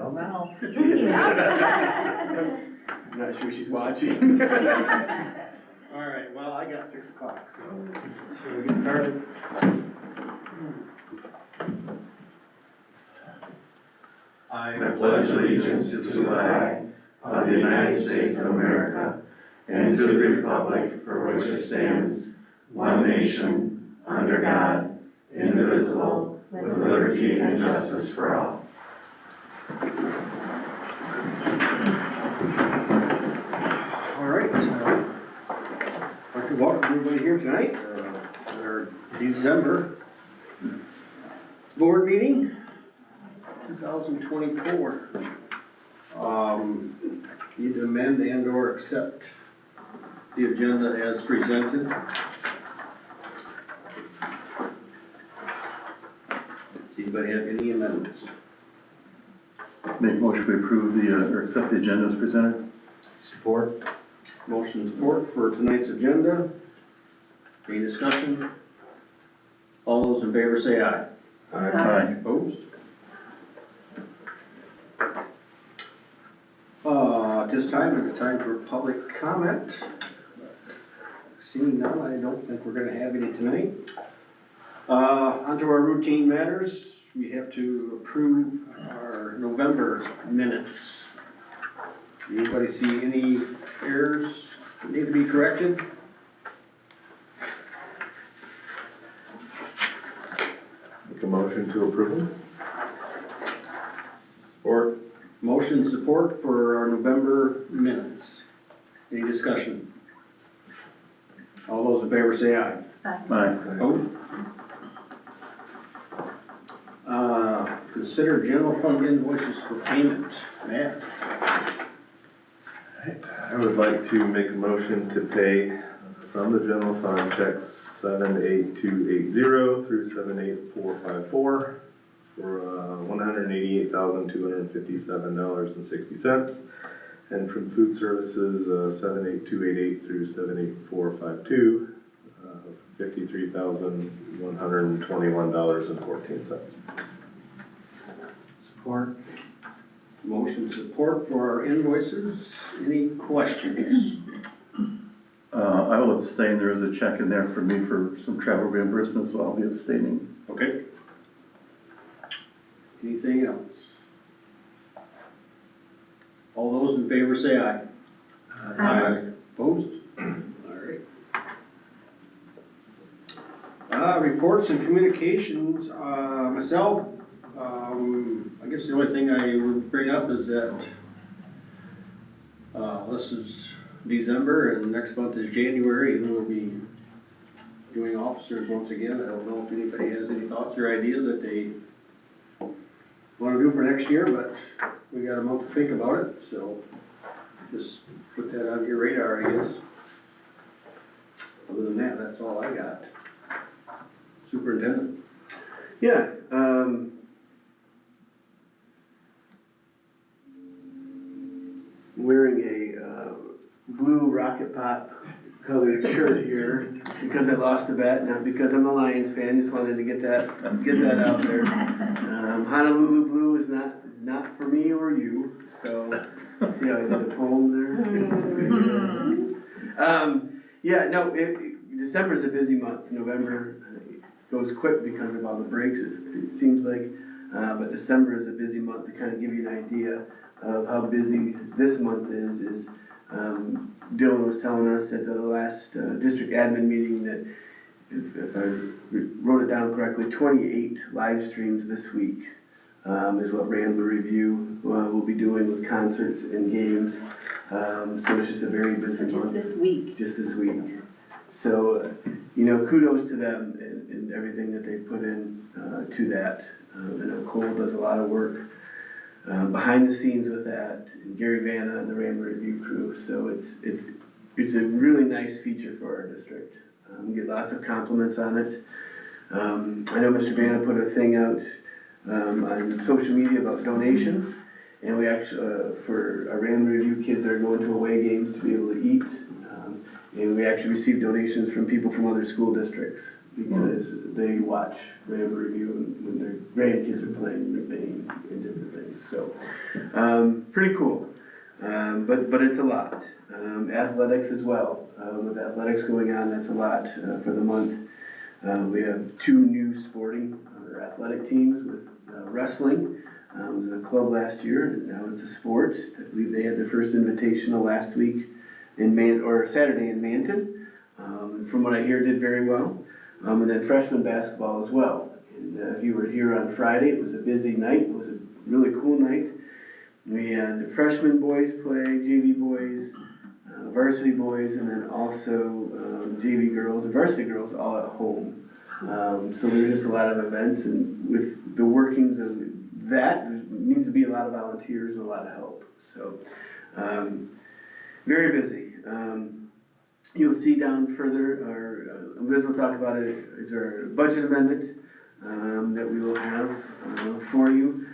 Well, now. I'm not sure she's watching. All right, well, I got 6 o'clock, so should we get started? I pledge allegiance to the flag of the United States of America and to the republic for which it stands, one nation, under God, indivisible, with liberty and justice for all. All right, I'd like to welcome everybody here tonight, our December board meeting, 2024. Need to amend and or accept the agenda as presented. Does anybody have any amendments? Make motion to approve or accept the agenda as presented. Support. Motion and support for tonight's agenda. Any discussion? All those in favor say aye. Aye. Opposed? At this time, it's time for public comment. Seeing none, I don't think we're gonna have any tonight. Onto our routine matters, we have to approve our November minutes. Anybody see any errors that need to be corrected? Make a motion to approve them? Or motion support for our November minutes. Any discussion? All those in favor say aye. Aye. Opposed? Consider general fund invoices for payment. Matt? I would like to make a motion to pay from the general fund checks 78280 through 78454 for $188,257.60, and from food services 78288 through 78452 $53,121.14. Support. Motion support for our invoices. Any questions? I will abstain. There is a check in there for me for some travel reimbursement, so I'll be abstaining. Okay. Anything else? All those in favor say aye. Aye. Opposed? All right. Reports and communications, myself, I guess the only thing I would bring up is that this is December and next month is January, and we'll be doing officers once again. I don't know if anybody has any thoughts or ideas that they want to do for next year, but we got a month to think about it, so just put that on your radar, I guess. Other than that, that's all I got. Superintendent? Yeah, wearing a blue rocket pop colored shirt here because I lost the bet, not because I'm a Lions fan. Just wanted to get that out there. Honolulu blue is not for me or you. So see how I did a poem there. Yeah, no. December's a busy month. November goes quick because of all the breaks. It seems like, but December is a busy month. To kind of give you an idea of how busy this month is Dylan was telling us at the last district admin meeting that if I wrote it down correctly, 28 live streams this week is what Rambler Review will be doing with concerts and games. So it's just a very busy month. Just this week. Just this week. So, kudos to them and everything that they put in to that. I know Cole does a lot of work behind the scenes with that, and Gary Vanna and the Rambler Review crew. So it's a really nice feature for our district. We get lots of compliments on it. I know Mr. Vanna put a thing out on social media about donations, and we actually, for our Rambler Review kids that are going to away games to be able to eat, and we actually receive donations from people from other school districts. because they watch Ram Review when their grandkids are playing McBain and different things, so, pretty cool. But it's a lot. Athletics as well, with athletics going on, that's a lot, for the month. We have 2 new sporting, or athletic teams with, wrestling. It was a club last year, and now it's a sport. I believe they had their first invitational last week or Saturday in Manton. From what I hear, did very well. And then freshman basketball as well. And if you were here on Friday, it was a busy night. It was a really cool night. We had freshman boys play, JV boys, varsity boys, and then also JV girls and varsity girls all at home. So there's just a lot of events, and with the workings of that, there needs to be a lot of volunteers and a lot of help. So very busy. You'll see down further, or Liz will talk about it, is our budget amendment that we will have for you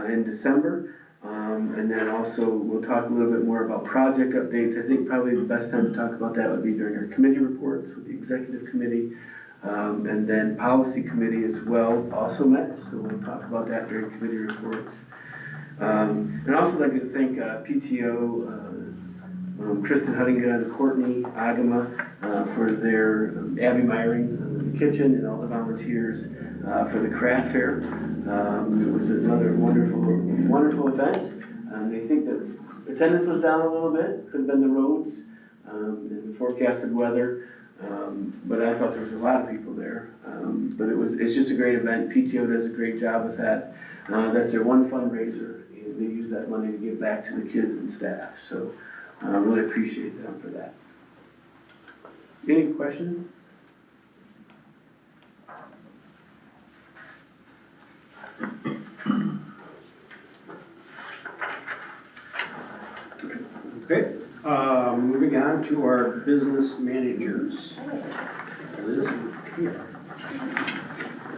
in December. And then also we'll talk a little bit more about project updates. I think probably the best time to talk about that would be during our committee reports with the executive committee. And then policy committee as well also met, so we'll talk about that during committee reports. And also I'd like to thank PTO, Kristen Huttinga and Courtney Agama for their Abby Myring in the kitchen and all the volunteers for the craft fair. It was another wonderful event. They think that attendance was down a little bit, could have been the roads and the forecasted weather, but I thought there was a lot of people there. But it's just a great event. PTO does a great job with that. That's their one fundraiser, and they use that money to give back to the kids and staff. So I really appreciate them for that. Any questions? Okay, moving on to our business managers. Liz?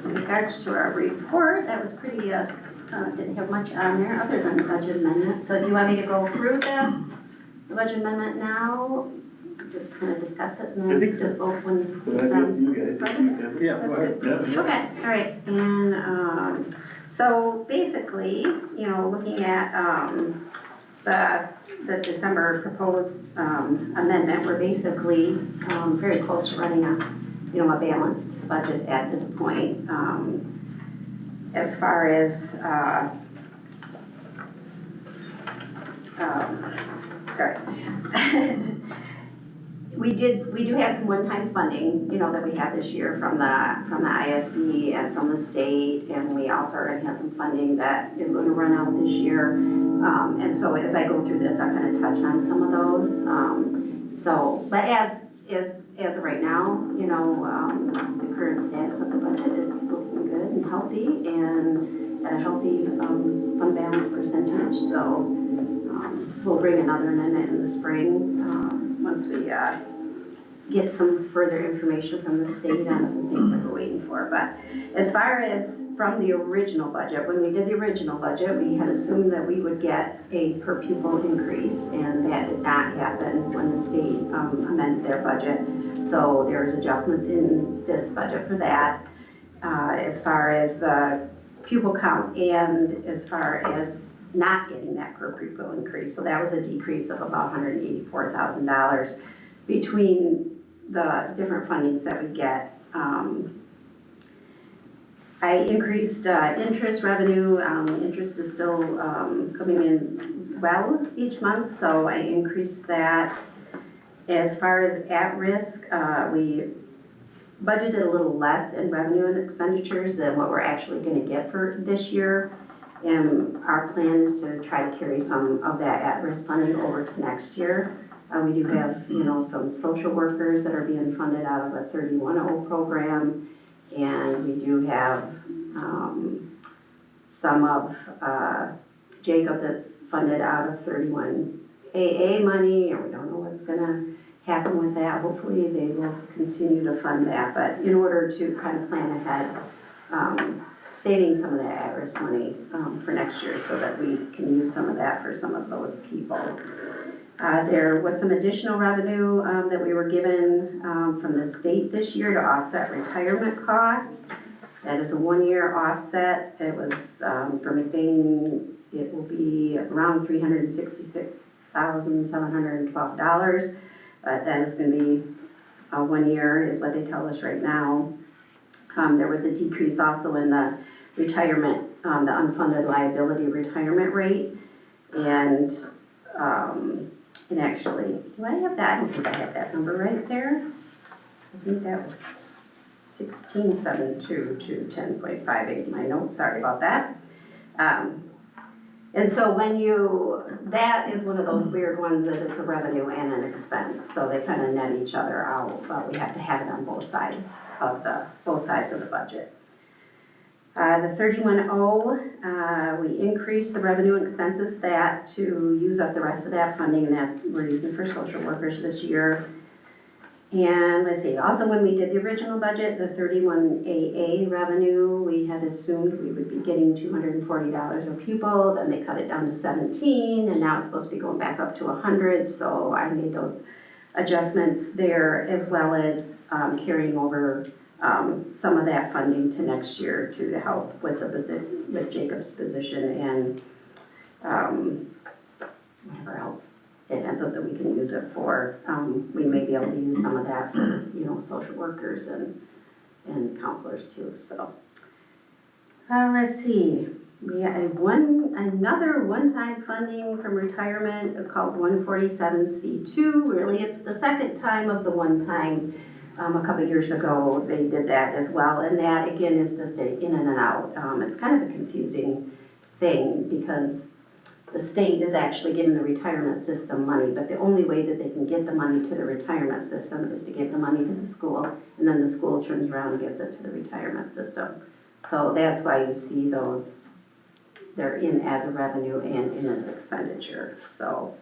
In regards to our report, that was pretty, didn't have much on there other than the budget amendment. So do you want me to go through the budget amendment now? Just kind of discuss it and I then think so. just vote when. But I think you guys. Yeah, go ahead. Okay, all right, and, so basically, looking at, the December proposed, amendment, we're basically, very close to running a balanced budget at this point. As far as, sorry. We do have some one-time funding, that we have this year from the ISD and from the state, and we also already have some funding that is going to run out this year. And so as I go through this, I'll kind of touch on some of those. But as of right now, the current status of the budget is looking good and healthy, and at a healthy fund balance percentage. So we'll bring another amendment in the spring once we get some further information from the state on some things that we're waiting for. But as far as from the original budget, when we did the original budget, we had assumed that we would get a per pupil increase, and that did not happen when the state amended their budget. So there's adjustments in this budget for that, as far as the pupil count and as far as not getting that per pupil increase. So that was a decrease of about $184,000 between the different fundings that we get. I increased interest revenue. Interest is still coming in well each month, so I increased that. As far as at-risk, we budgeted a little less in revenue and expenditures than what we're actually going to get for this year. And our plan is to try to carry some of that at-risk funding over to next year. We do have, some social workers that are being funded out of a 31-0 program, and we do have some of Jacob that's funded out of 31 AA money, and we don't know what's going to happen with that. Hopefully they will continue to fund that, but in order to kind of plan ahead, saving some of that at-risk money for next year so that we can use some of that for some of those people. There was some additional revenue that we were given from the state this year to offset retirement costs. That is a one-year offset. It was for McBain, it will be around $366,712, but that is going to be 1 year is what they tell us right now. There was a decrease also in the retirement, the unfunded liability retirement rate, and actually, do I have that? I don't think I have that number right there. I think that was 16,722 to 10.58 in my notes, sorry about that. And so that is one of those weird ones that it's a revenue and an expense, so they kind of net each other out, but we have to have it on both sides of the budget. The 31.0, we increased the revenue and expenses that to use up the rest of that funding that we're using for social workers this year. And let's see, also when we did the original budget, the 31AA revenue, we had assumed we would be getting $240 a pupil, then they cut it down to 17, and now it's supposed to be going back up to 100, so I made those adjustments there, as well as carrying over some of that funding to next year to help with with Jacob's position and whatever else it ends up that we can use it for. We may be able to use some of that for, social workers and counselors too, so. Let's see, we have another one-time funding from retirement called 147C2. Really, it's the second time of the one-time. A couple of years ago, they did that as well, and that again is just an in and an out. It's kind of a confusing thing because the state is actually giving the retirement system money, but the only way that they can get the money to the retirement system is to give the money to the school, and then the school turns around and gives it to the retirement system. So that's why you see those, they're in as a revenue and in an expenditure. So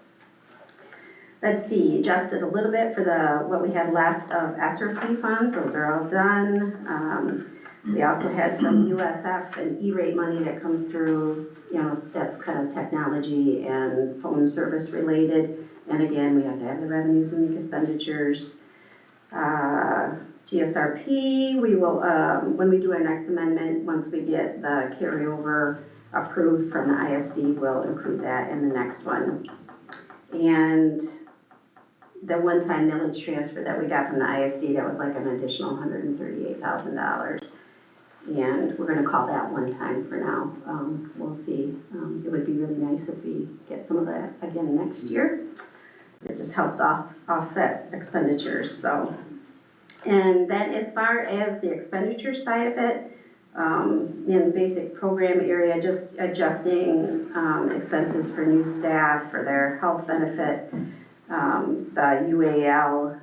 let's see, adjusted a little bit for what we had left of ESSER fee funds. Those are all done. We also had some USF and E-rate money that comes through, that's kind of technology and phone service related. And again, we have to have the revenues and the expenditures. GSRP, we will, when we do our next amendment, once we get the carryover approved from the ISD, we'll include that in the next one. And the one-time millage transfer that we got from the ISD, that was like an additional $138,000. And we're gonna call that one time for now. We'll see. It would be really nice if we get some of that again next year. It just helps offset expenditures, so. And then as far as the expenditure side of it, in the basic program area, just adjusting expenses for new staff, for their health benefit, the UAL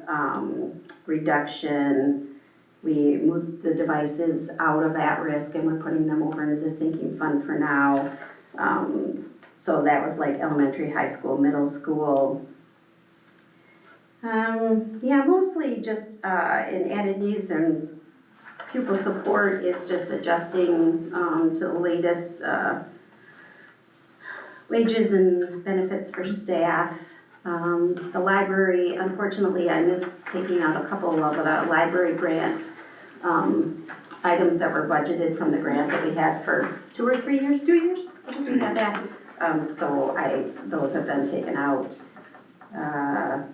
reduction. We moved the devices out of at-risk and we're putting them over into the sinking fund for now. So that was like elementary, high school, middle school. Yeah, mostly just in added needs and pupil support. It's just adjusting to the latest wages and benefits for staff. The library, unfortunately, I missed taking out a couple of the library grant items that were budgeted from the grant that we had for 2 or 3 years, 2 years, I think we had that. So those have been taken out.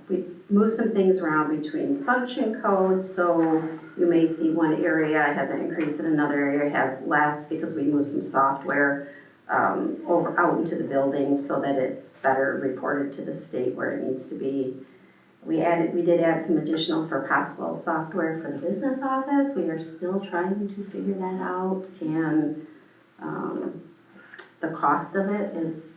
We moved some things around between function codes, so you may see one area has an increase and another area has less because we moved some software out into the buildings so that it's better reported to the state where it needs to be. We did add some additional for possible software for the business office. We are still trying to figure that out, and the cost of it is,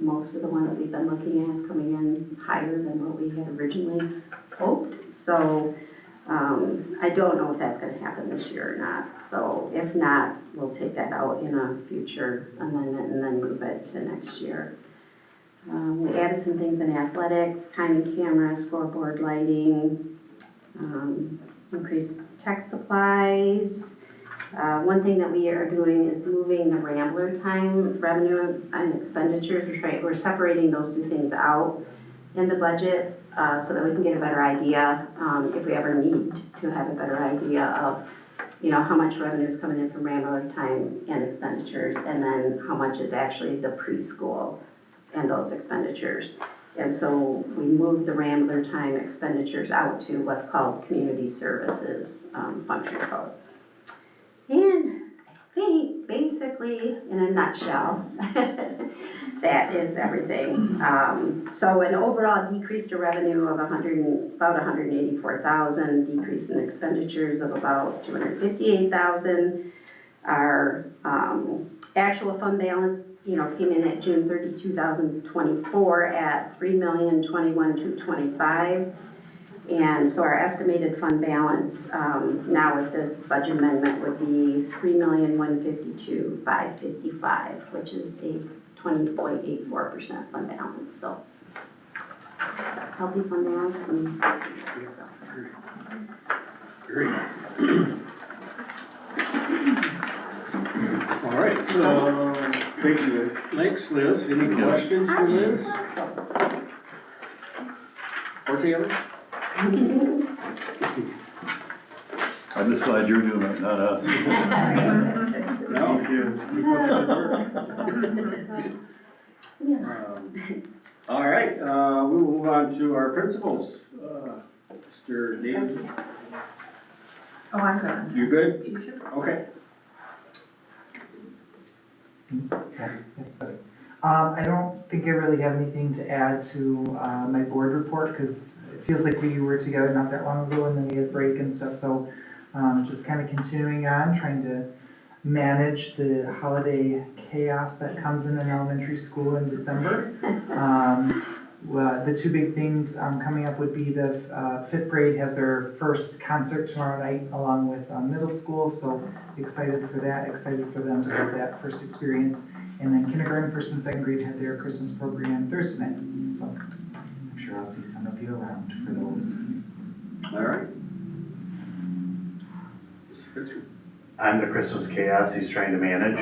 most of the ones we've been looking at is coming in higher than what we had originally hoped. So I don't know if that's going to happen this year or not. So if not, we'll take that out in a future amendment and then move it to next year. We added some things in athletics, timing camera, scoreboard lighting, increased tech supplies. One thing that we are doing is moving the Rambler time revenue and expenditures. We're separating those two things out in the budget, so that we can get a better idea, if we ever need to have a better idea of, how much revenue is coming in from rambler time and expenditures, and then how much is actually the preschool and those expenditures. And so we moved the rambler time expenditures out to what's called community services, function code. And I think basically, in a nutshell, that is everything. So an overall decrease to revenue of about 184,000, decrease in expenditures of about 258,000. Our actual fund balance, came in at June 30, 2024 at 3,021,225. And so our estimated fund balance now with this budget amendment would be 3,152,555, which is a 20.84% fund balance. So healthy fund balance and stuff. Great. All right, Thank you, Liz. thanks, Liz. Any questions for Liz? Or Taylor? I'm just glad you're doing it, not us. No. Thank you. All right, we will move on to our principals. Mr. David, Oh, I'm good. you good? You should. Okay. Yes, better. I don't think I really have anything to add to my board report, because it feels like we were together not that long ago and then we had break and stuff, so just kind of continuing on, trying to manage the holiday chaos that comes in an elementary school in December. Well, the two big things coming up would be the fifth grade has their first concert tomorrow night along with middle school, so excited for that, excited for them to have that first experience. And then kindergarten, first and second grade had their Christmas program Thursday night, so I'm sure I'll see some of you around for those. All right. Mr. Fitzgerald. I'm the Christmas chaos he's trying to manage.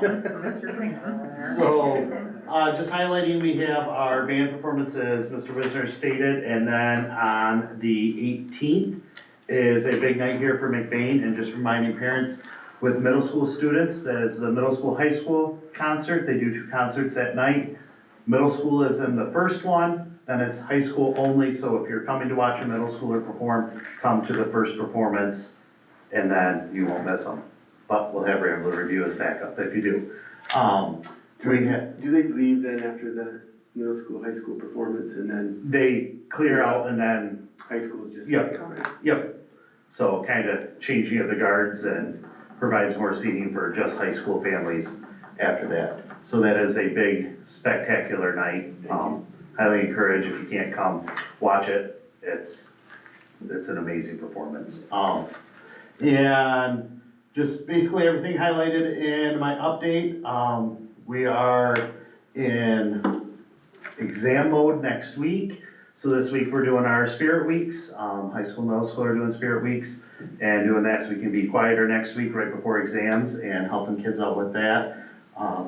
Mr. Winkler. So, just highlighting, we have our band performances, Mr. Wisner stated, and then on the 18th is a big night here for McBain, and just reminding parents with middle school students, that is the middle school, high school concert. They do two concerts at night. Middle school is in the first one, then it's high school only, so if you're coming to watch a middle schooler perform, come to the first performance, and then you won't miss them. But we'll have regular review as backup if you do. Do they leave then after the middle school, high school performance, and then They clear out and then, high school is just? Yep. yep, so kind of changing of the guards and provides more seating for just high school families after that. So that is a big spectacular night. Highly encourage, if you can't come, watch it. It's an amazing performance. And just basically everything highlighted in my update. We are in exam mode next week. So this week we're doing our spirit weeks. High school, middle school are doing spirit weeks and doing that so we can be quieter next week right before exams and helping kids out with that. A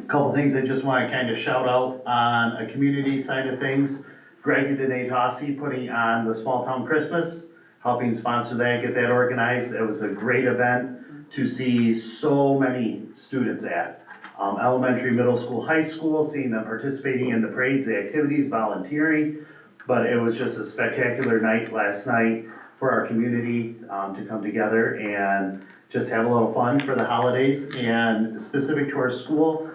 couple things I just want to kind of shout out on a community side of things. Greg and Danae Tossi putting on the Small Town Christmas, helping sponsor that, get that organized. It was a great event to see so many students at. Elementary, middle school, high school, seeing them participating in the parades, the activities, volunteering. But it was just a spectacular night last night for our community to come together and just have a little fun for the holidays. And specific to our school,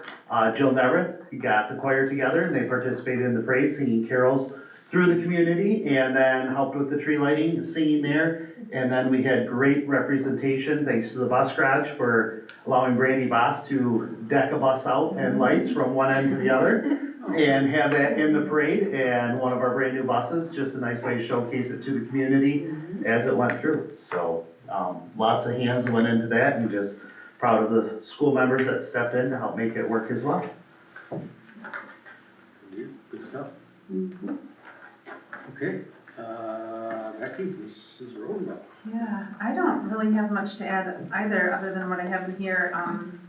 Jill Neverth got the choir together and they participated in the parade, singing carols through the community, and then helped with the tree lighting and singing there. And then we had great representation, thanks to the bus garage for allowing Brandy Boss to deck a bus out and lights from one end to the other and have that in the parade, and one of our brand new buses, just a nice way to showcase it to the community as it went through. So lots of hands went into that, and just proud of the school members that stepped in to help make it work as well. Good stuff. Okay, Becky, Mrs. Rodenbach. Yeah, I don't really have much to add either, other than what I have in here.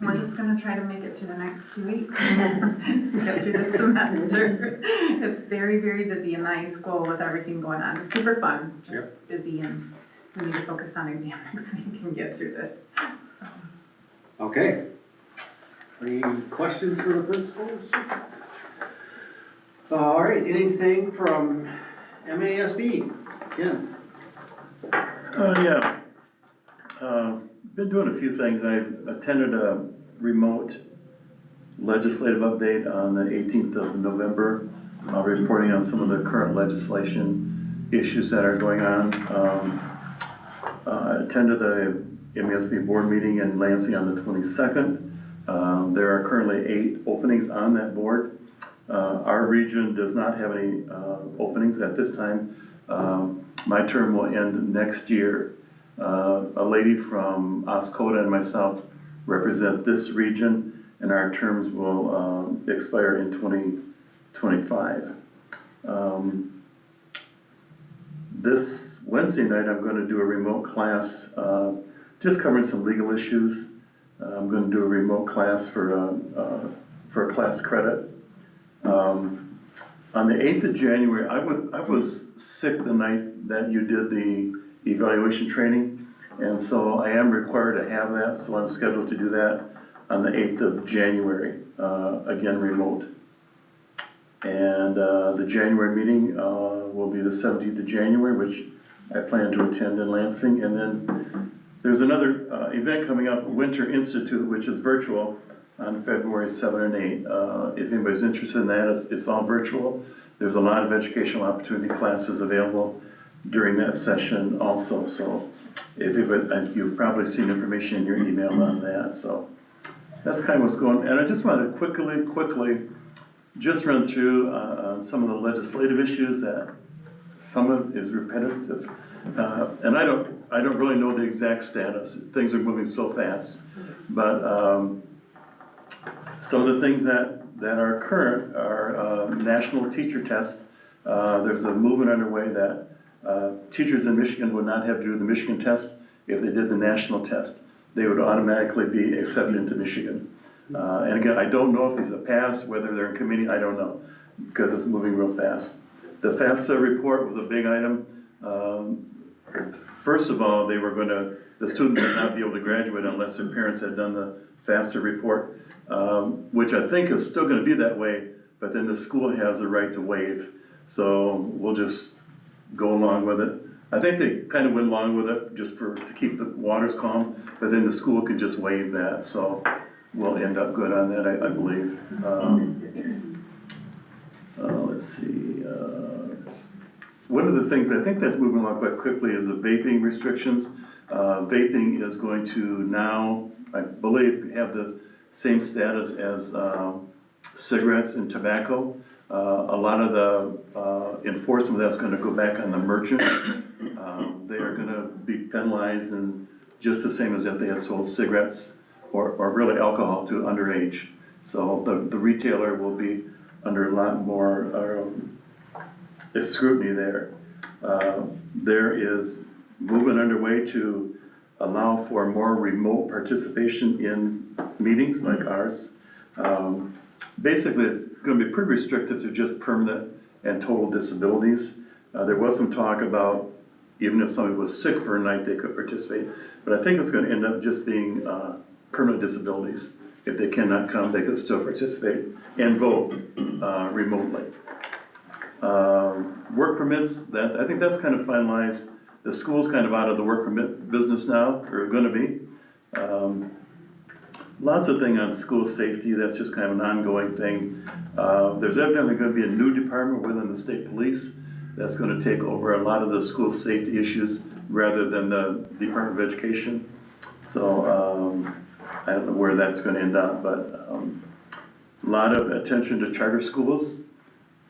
We're just gonna try to make it through the next 2 weeks. Get through the semester. It's very, very busy in the high school with everything going on. It's super fun, just busy, and we need to focus on exam next week and get through this, so. Okay. Any questions for the principals? All right, anything from MASB? Ken? Yeah. Been doing a few things. I attended a remote legislative update on the 18th of November, reporting on some of the current legislation issues that are going on. I attended the MASB board meeting in Lansing on the 22nd. There are currently 8 openings on that board. Our region does not have any openings at this time. My term will end next year. A lady from Oscoda and myself represent this region, and our terms will expire in 2025. This Wednesday night, I'm going to do a remote class, just covering some legal issues. I'm going to do a remote class for a class credit. On the 8th of January, I was sick the night that you did the evaluation training, and so I am required to have that, so I'm scheduled to do that on the 8th of January, again remote. And the January meeting will be the 17th of January, which I plan to attend in Lansing. And then there's another event coming up, Winter Institute, which is virtual, on February 7 and 8. If anybody's interested in that, it's all virtual. There's a lot of educational opportunity classes available during that session also. So you've probably seen information in your email on that. So that's kind of what's going on. And I just want to quickly just run through some of the legislative issues that some of it is repetitive. And I don't really know the exact status. Things are moving so fast. But some of the things that are current are national teacher tests. There's a movement underway that teachers in Michigan would not have to do the Michigan test if they did the national test. They would automatically be accepted into Michigan. And again, I don't know if these are passed, whether they're in committee, I don't know, because it's moving real fast. The FAFSA report was a big item. First of all, the students would not be able to graduate unless their parents had done the FAFSA report, which I think is still gonna be that way, but then the school has the right to waive. So we'll just go along with it. I think they kind of went along with it just to keep the waters calm, but then the school can just waive that. So we'll end up good on that, I believe. Let's see. One of the things I think that's moving along quite quickly is the vaping restrictions. Vaping is going to now, I believe, have the same status as cigarettes and tobacco. A lot of the enforcement that's going to go back on the merchant. They are going to be penalized and just the same as if they had sold cigarettes or really alcohol to underage. So the retailer will be under a lot more scrutiny there. There is movement underway to allow for more remote participation in meetings like ours. Basically, it's going to be pretty restrictive to just permanent and total disabilities. There was some talk about even if somebody was sick for a night, they could participate. But I think it's going to end up just being permanent disabilities. If they cannot come, they could still participate and vote remotely. Work permits, I think that's kind of finalized. The school's kind of out of the work permit business now, or going to be. Lots of things on school safety, that's just kind of an ongoing thing. There's evidently going to be a new department within the state police that's going to take over a lot of the school safety issues rather than the Department of Education. So I don't know where that's going to end up, but a lot of attention to charter schools.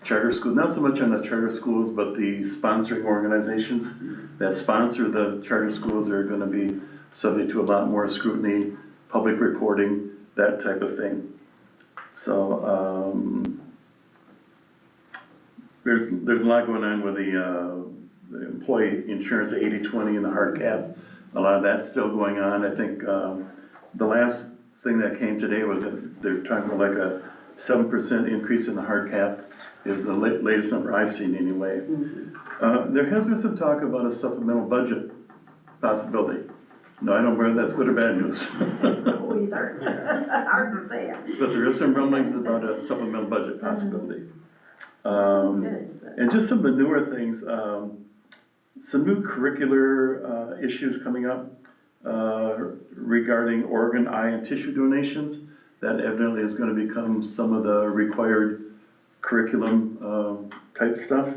Charter schools, not so much on the charter schools, but the sponsoring organizations that sponsor the charter schools are going to be subject to a lot more scrutiny, public reporting, that type of thing. So there's a lot going on with the employee insurance, 80/20 and the hard cap. A lot of that's still going on. I think, the last thing that came today was that they're talking about like a 7% increase in the hard cap is the latest number I've seen anyway. There has been some talk about a supplemental budget possibility. No, I don't know whether that's good or bad news. Either, hard to say. But there is some rumblings about a supplemental budget possibility. And just some of the newer things, some new curricular issues coming up regarding organ, eye, and tissue donations. That evidently is gonna become some of the required curriculum type stuff.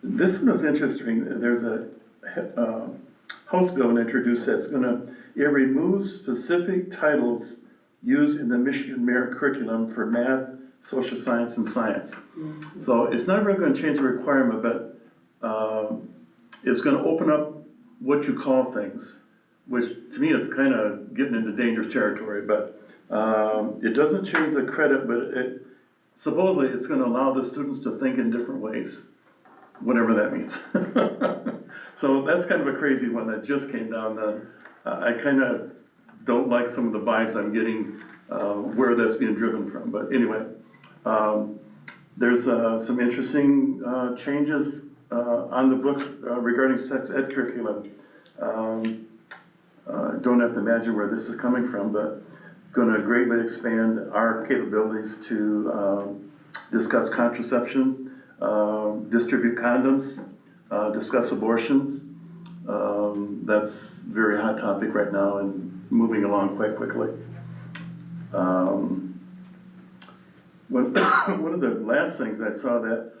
This one was interesting. There's a House bill introduced that's it removes specific titles used in the Michigan merit curriculum for math, social science, and science. So it's not really gonna change the requirement, but it's gonna open up what you call things, which to me is kind of getting into dangerous territory, but it doesn't change the credit, but supposedly it's gonna allow the students to think in different ways, whatever that means. So that's kind of a crazy one that just came down. I kind of don't like some of the vibes I'm getting where that's being driven from, but anyway. There's some interesting changes on the books regarding sex ed curriculum. Don't have to imagine where this is coming from, but going to greatly expand our capabilities to discuss contraception, distribute condoms, discuss abortions. That's a very hot topic right now and moving along quite quickly. One of the last things I saw that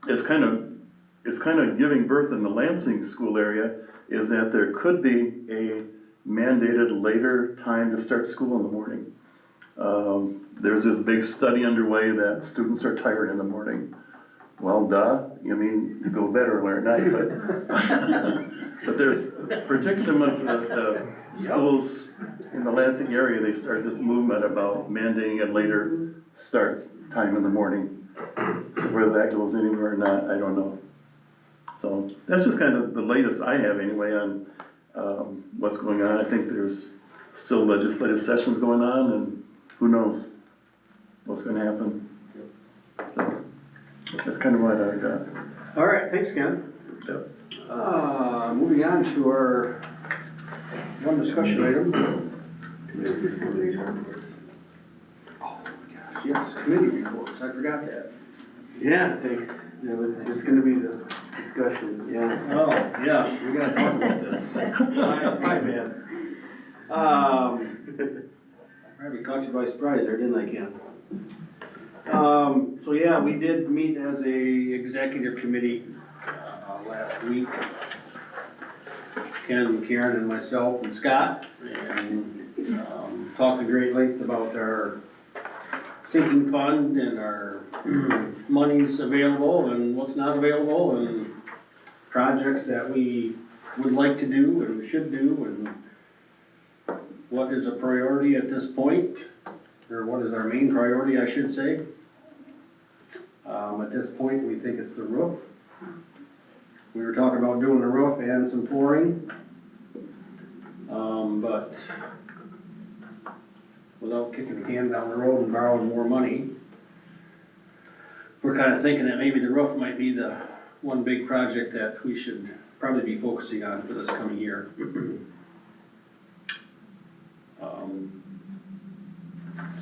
is kind of giving birth in the Lansing school area is that there could be a mandated later time to start school in the morning. There's this big study underway that students are tired in the morning. Well, duh, I mean, you go to bed earlier at night, but there's particular months of schools in the Lansing area, they've started this movement about mandating a later start time in the morning. So whether that goes anywhere or not, I don't know. So that's just kind of the latest I have anyway on what's going on. I think there's still legislative sessions going on and who knows what's gonna happen. So that's kind of what I got. All right, thanks, Ken. Yep. Moving on to our one discussion item. Oh my gosh, yes, committee reports, I forgot that. Yeah, thanks. It's gonna be the discussion, yeah. Oh, yeah, we gotta talk about this. Hi, man. Probably caught you by surprise there, didn't I, Ken? So yeah, we did meet as a executive committee, last week. Ken, Karen, and myself, and Scott, and, talked at great length about our sinking fund and our monies available and what's not available and projects that we would like to do and should do and what is a priority at this point, or what is our main priority, I should say. At this point, we think it's the roof. We were talking about doing the roof and some flooring. But without kicking the can down the road and borrowing more money, we're kind of thinking that maybe the roof might be the one big project that we should probably be focusing on for this coming year.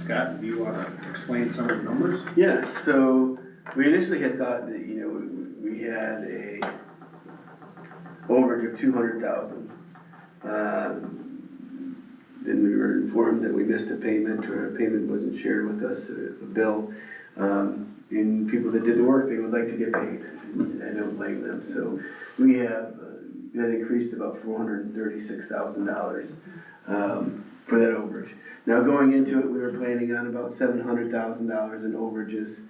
Scott, do you want to explain some of the numbers? Yeah, so we initially had thought that, we had a overage of 200,000. Then we were informed that we missed a payment, or a payment wasn't shared with us, a bill. And people that did the work, they would like to get paid. I don't blame them. So we have, that increased about $436,000 for that overage. Now going into it, we were planning on about $700,000 in overages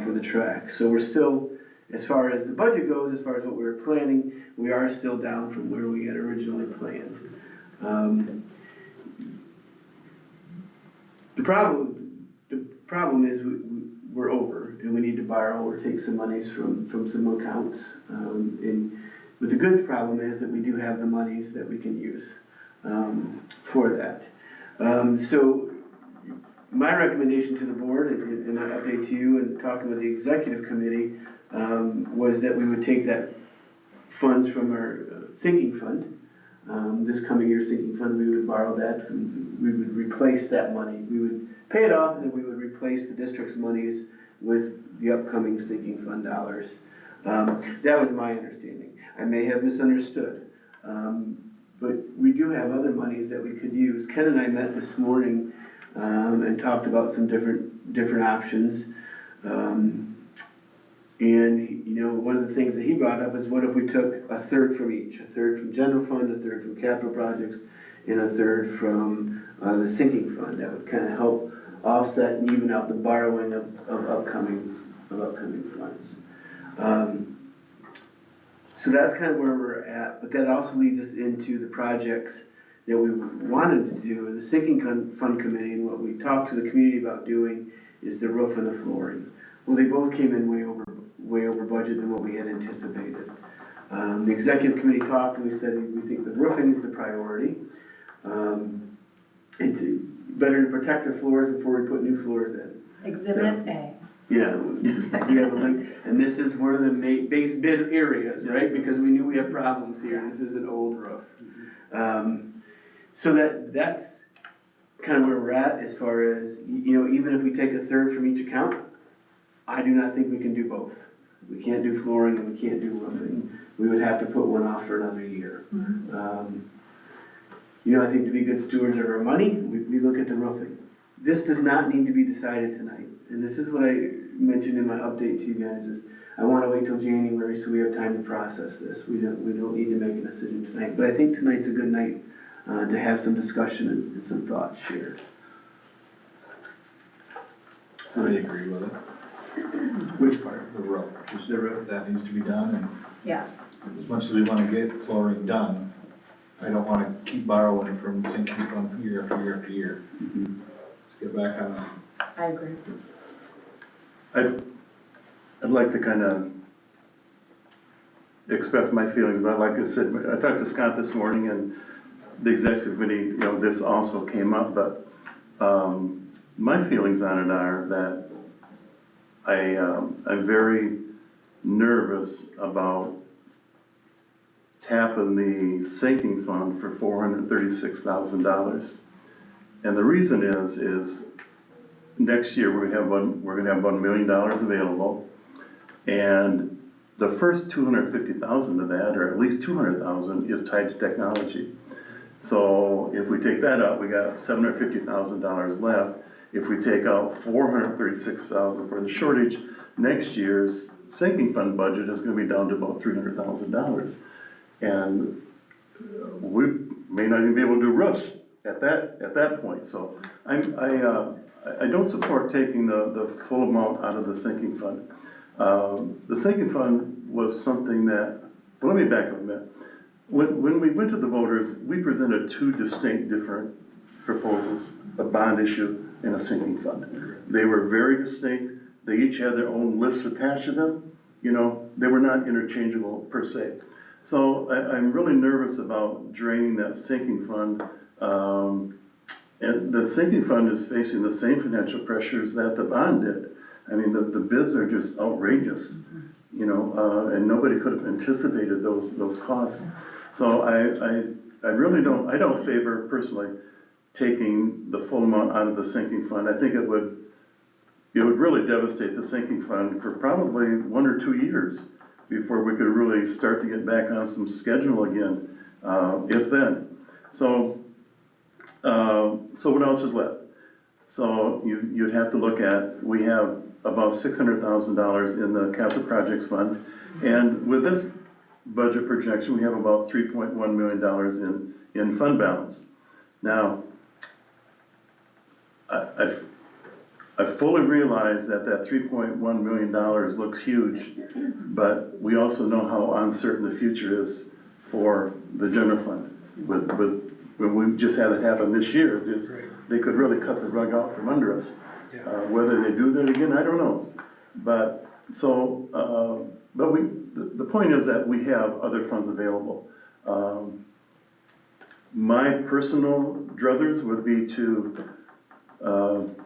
for the track. So we're still, as far as the budget goes, as far as what we were planning, we are still down from where we had originally planned. The problem is we're over and we need to borrow or take some monies from some accounts. But the good problem is that we do have the monies that we can use for that. So my recommendation to the board, and I update to you and talking with the executive committee, was that we would take that funds from our sinking fund. This coming year sinking fund, we would borrow that, and we would replace that money. We would pay it off, and then we would replace the district's monies with the upcoming sinking fund dollars. That was my understanding. I may have misunderstood, but we do have other monies that we could use. Ken and I met this morning and talked about some different options. And, you know, one of the things that he brought up is what if we took a third from each? A third from general fund, a third from capital projects, and a third from the sinking fund. That would kind of help offset and even out the borrowing of upcoming funds. So that's kind of where we're at, but that also leads us into the projects that we wanted to do. The sinking fund committee, and what we talked to the community about doing, is the roof and the flooring. Well, they both came in way over budget than what we had anticipated. The executive committee talked and we said we think the roofing is the priority. It's better to protect the floors before we put new floors in. Exhibit A. Yeah, we have a link, and this is one of the base bid areas, right? Because we knew we had problems here. This is an old roof. So that's kind of where we're at as far as, you know, even if we take a third from each account, I do not think we can do both. We can't do flooring and we can't do roofing. We would have to put one off for another year. You know, I think to be good stewards of our money, we look at the roofing. This does not need to be decided tonight. And this is what I mentioned in my update to you guys is I want to wait till January so we have time to process this. We don't need to make a decision tonight. But I think tonight's a good night to have some discussion and some thoughts shared. So I agree with it. Which part? The roof. The roof. That needs to be done, Yeah. and as much as we wanna get flooring done, I don't wanna keep borrowing from sinking fund year after year after year. Let's get back on. I agree. I'd like to kind of express my feelings about, like I said, I talked to Scott this morning and the executive committee, you know, this also came up, but my feelings on it are that I'm very nervous about tapping the sinking fund for $436,000. And the reason is next year we're gonna have $1 million available. And the first $250,000 of that, or at least $200,000, is tied to technology. So if we take that out, we got $750,000 left. If we take out $436,000 for the shortage, next year's sinking fund budget is gonna be down to about $300,000. And we may not even be able to do roofs at that point. So I don't support taking the full amount out of the sinking fund. The sinking fund was something that, well, let me back up a minute. When we went to the voters, we presented two distinct different proposals, a bond issue and a sinking fund. They were very distinct. They each had their own lists attached to them. You know, they were not interchangeable per se. So I'm really nervous about draining that sinking fund. And the sinking fund is facing the same financial pressures that the bond did. I mean, the bids are just outrageous, you know, and nobody could have anticipated those costs. So I really don't favor personally taking the full amount out of the sinking fund. I think it would really devastate the sinking fund for probably 1 or 2 years before we could really start to get back on some schedule again, if then. So what else is left? So you'd have to look at, we have about $600,000 in the capital projects fund, and with this budget projection, we have about $3.1 million in fund balance. Now, I fully realize that $3.1 million looks huge, but we also know how uncertain the future is for the general fund. When we just had it happen this year, they could really cut the rug out from under us. Whether they do that again, I don't know. But, so, but the point is that we have other funds available. My personal druthers would be to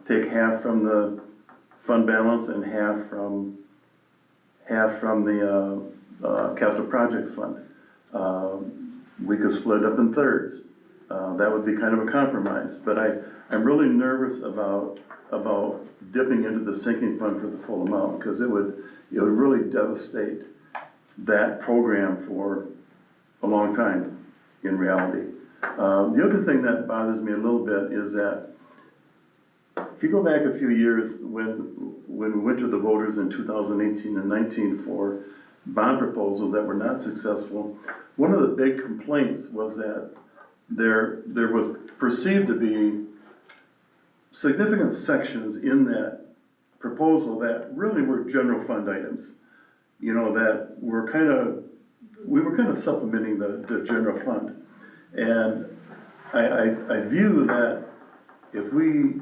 take half from the fund balance and half from the capital projects fund. We could split up in thirds. That would be kind of a compromise, but I'm really nervous about dipping into the sinking fund for the full amount, because it would really devastate that program for a long time in reality. The other thing that bothers me a little bit is that if you go back a few years when we went to the voters in 2018 and 19 for bond proposals that were not successful, one of the big complaints was that there was perceived to be significant sections in that proposal that really were general fund items, that were we were kind of supplementing the general fund. And I view that if we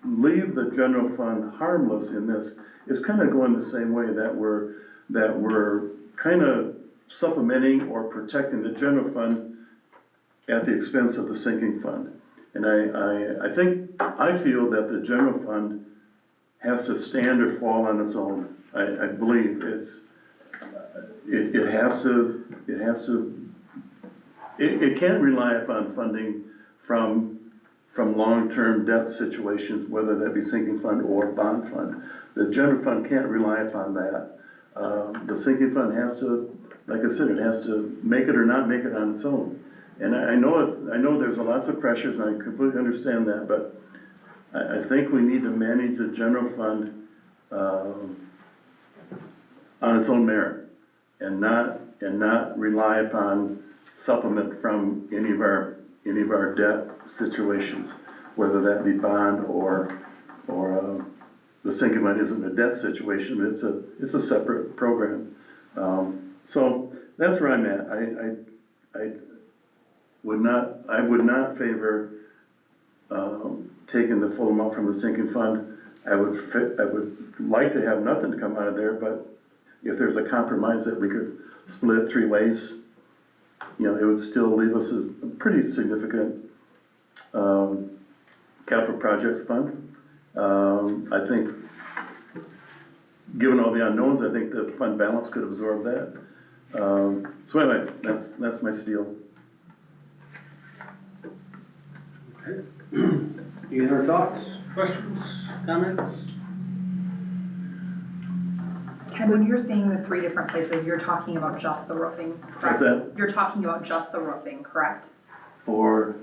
leave the general fund harmless in this, it's kind of going the same way that we're kind of supplementing or protecting the general fund at the expense of the sinking fund. And I feel that the general fund has to stand or fall on its own. I believe it can't rely upon funding from long-term debt situations, whether that be sinking fund or bond fund. The general fund can't rely upon that. The sinking fund has to, like I said, it has to make it or not make it on its own. And I know there's lots of pressures, and I completely understand that, but I think we need to manage the general fund on its own merit, and not rely upon supplement from any of our debt situations, whether that be bond or the sinking fund isn't a debt situation, but it's a separate program. So that's where I'm at. I would not favor taking the full amount from the sinking fund. I would like to have nothing to come out of there, but if there's a compromise that we could split it 3 ways, it would still leave us a pretty significant capital projects fund. I think, given all the unknowns, I think the fund balance could absorb that. So anyway, that's my spiel. Okay. Any other thoughts, questions, comments? Ken, when you're saying the 3 different places, you're talking about just the roofing, correct? What's that? You're talking about just the roofing, correct? For?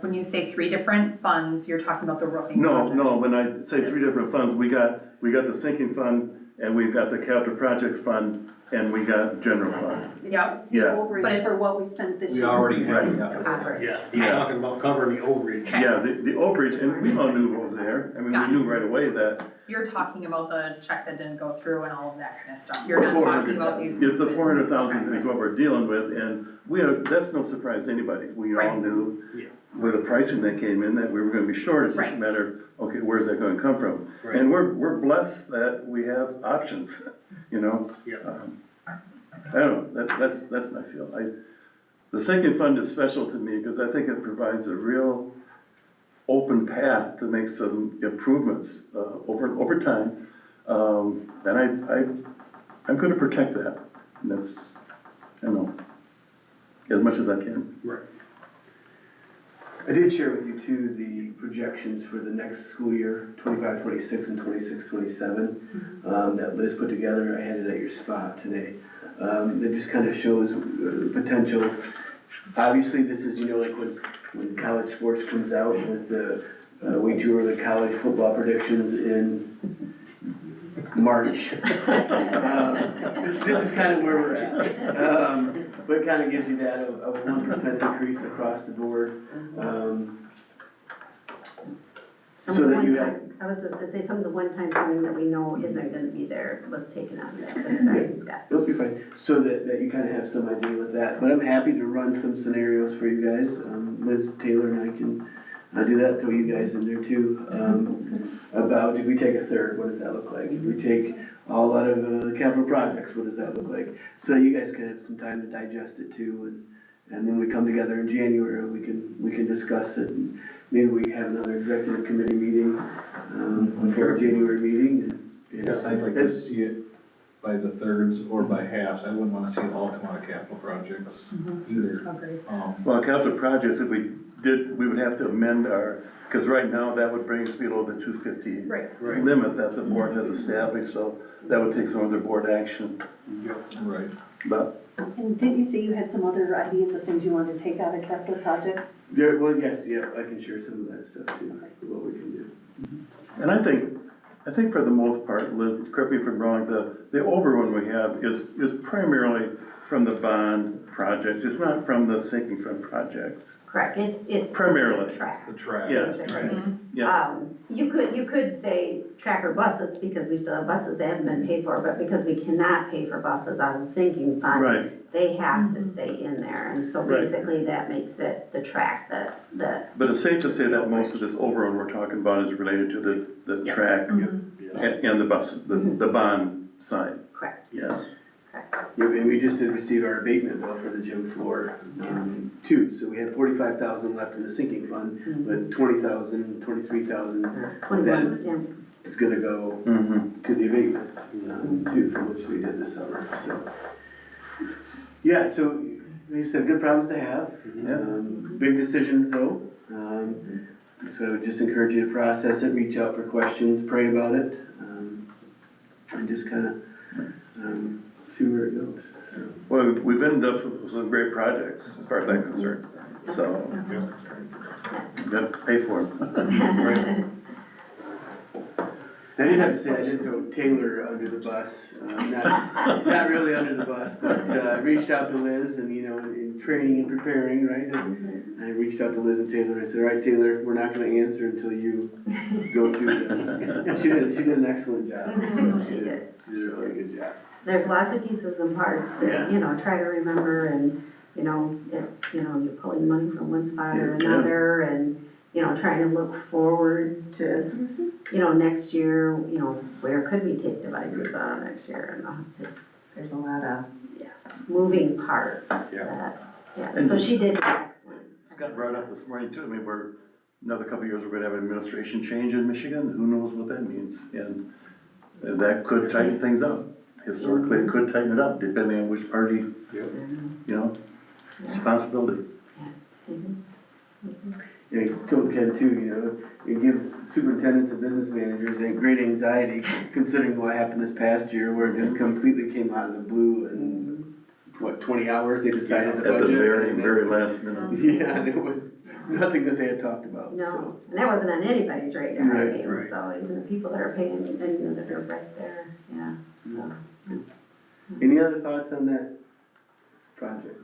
When you say 3 different funds, you're talking about the roofing project? No, when I say 3 different funds, we got the sinking fund, and we've got the capital projects fund, and we got general fund. Yep. It's the Yeah. But overage it's- for what we spent this We year. already Right. have, Yeah, he's talking about covering the overage. Yeah, the overage, and we all knew what was there. I mean, Got we it. knew right away that. You're talking about the check that didn't go through and all of that kind of stuff. You're not talking about these. Yeah, the 400,000 Okay. is what we're dealing with, and that's no surprise to anybody. We all Right. knew Yeah. with the pricing that came in that we were gonna be short. It's just a Right. matter of, okay, where's that gonna come from? Right. And we're blessed that we have options, Yeah. I don't know, that's my feel. The sinking fund is special to me because I think it provides a real open path to make some improvements over time. And I'm gonna protect that. And that's, as much as I can. Right. I did share with you too, the projections for the next school year, 25-26 and 26-27. That Liz put together, I had it at your spot today. It just kind of shows potential. Obviously, this is, like when college sports comes out with the way too early college football predictions in March. This is kind of where we're at. But it kind of gives you that of a 1% increase across the board. So that you have. I was just gonna say, some of the one-time funding that we know isn't gonna be there was taken out of that, that's right, Scott. It'll be fine, so that you kind of have some idea with that, but I'm happy to run some scenarios for you guys. Liz Taylor and I can I'll do that, throw you guys in there too. About if we take a third, what does that look like? If we take all out of the capital projects, what does that look like? So you guys can have some time to digest it too, and when we come together in January, we can discuss it. And maybe we have another executive committee meeting, before our January meeting. Yes, I'd like to see it by the thirds or by halves. I wouldn't wanna see it all come out of capital projects either. Agreed. Well, capital projects, if we did, we would have to amend our, because right now that would bring us below the 250 Right. limit that the board has established, so that would take some other board action. Right. But And didn't you say you had some other ideas of things you wanted to take out of capital projects? Well, yes, yeah, I can share some of that stuff too, what we can do. And I think for the most part, Liz, correct me if I'm wrong, the overrun we have is primarily from the bond projects. It's not from the sinking fund projects. Correct, it's Primarily. track. The track. Yeah, Basically. yeah, You could say tracker buses, because we still have buses that haven't been paid for, but because we cannot pay for buses out of the sinking fund, right. they have to stay in there, and so Right. basically that makes it the track that, But it's safe to say that most of this overrun we're talking about is related to the Yes. track and the bus, the bond side. correct, Yeah. Yeah, and we just did receive our abatement bill for the gym floor, too, so we had 45,000 left in the sinking fund, but 20,000, 23,000 21, yeah. is gonna go Mm-hmm. to the abatement, too, for which we did this summer, so. Yeah, so, like I said, good problems to have, big decisions though, so I would just encourage you to process it, reach out for questions, pray about it, and just kinda, see where it goes, so. Well, we've ended up with some great projects as far as I'm concerned, so you gotta pay for them. I did have to say, I did throw Taylor under the bus, not really under the bus, but, I reached out to Liz and, you know, in training and preparing, right? And I reached out to Liz and Taylor, and I said, all right, Taylor, we're not gonna answer until you go through this. And she did an excellent job, so she did a really good job. There's lots of pieces and parts Yeah. to, try to remember, and, you're pulling money from one spot or Yeah. another, and, trying to look forward to, next year, where could we take devices out of next year, and there's a lot of moving parts that, so she did excellent. Scott brought up this morning too, I mean, we're, another couple of years, we're gonna have an administration change in Michigan, who knows what that means? And that could tighten things up. Historically, it could tighten it up, depending on which party, responsibility. Yeah, I told Ken too, it gives superintendents and business managers a great anxiety considering what happened this past year where it just completely came out of the blue and, 20 hours they decided the budget. At the very, and then- very last minute. Yeah, and it was nothing that they had talked about, No, so. and that wasn't on anybody's radar, Right, right. so even the people that are paying, that are right there, so. Any other thoughts on that project?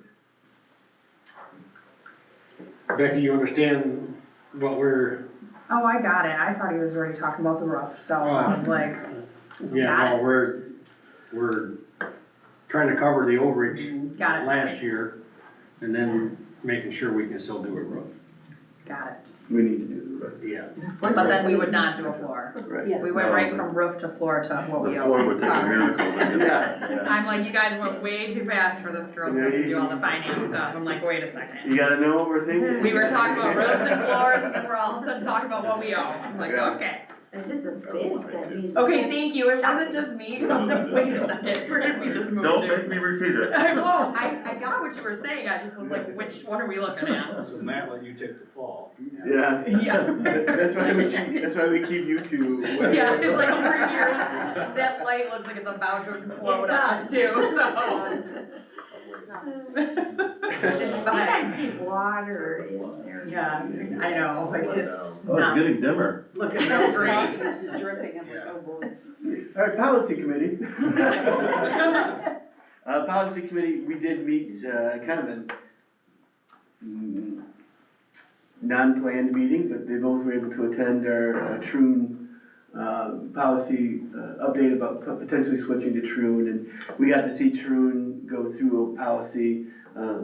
Becky, you understand what we're, Oh, I got it. I thought he was already talking about the roof, so I was like, yeah, no, we're trying to cover the overage got it, last year, and then making sure we can still do a roof. got it. We need to do the roof. Yeah. But then we would not do a floor. Right. Yeah. We went No, right the- from roof to floor to what The we floor owe. would take a Sorry. miracle. to get that. Yeah. I'm like, you guys went way too fast for this girl to do all the finance stuff. I'm like, wait a second. You gotta know what we're thinking. We were talking about roofs and floors, and then we're all of a sudden talking about what we owe. I'm like, Yeah. okay. It's just the bids that we. Okay, thank you. It wasn't just me, because I'm like, wait a second, where did we just move Don't to? make me repeat it. I got what you were saying. I just was like, which one are we looking at? So Matt let you take the fall. Yeah. Yeah. That's why we keep you two. Yeah, it's like over here, that light looks like it's about to implode on us too, so. It's I fine. see water in there. Yeah, I know, like it's Oh, it's not getting dimmer. looking so great. This is dripping, I'm like, oh boy. All right, policy committee. Policy committee, we did meet, kind of a non-planned meeting, but they both were able to attend our Troon, policy, update about potentially switching to Troon, and we got to see Troon go through a policy,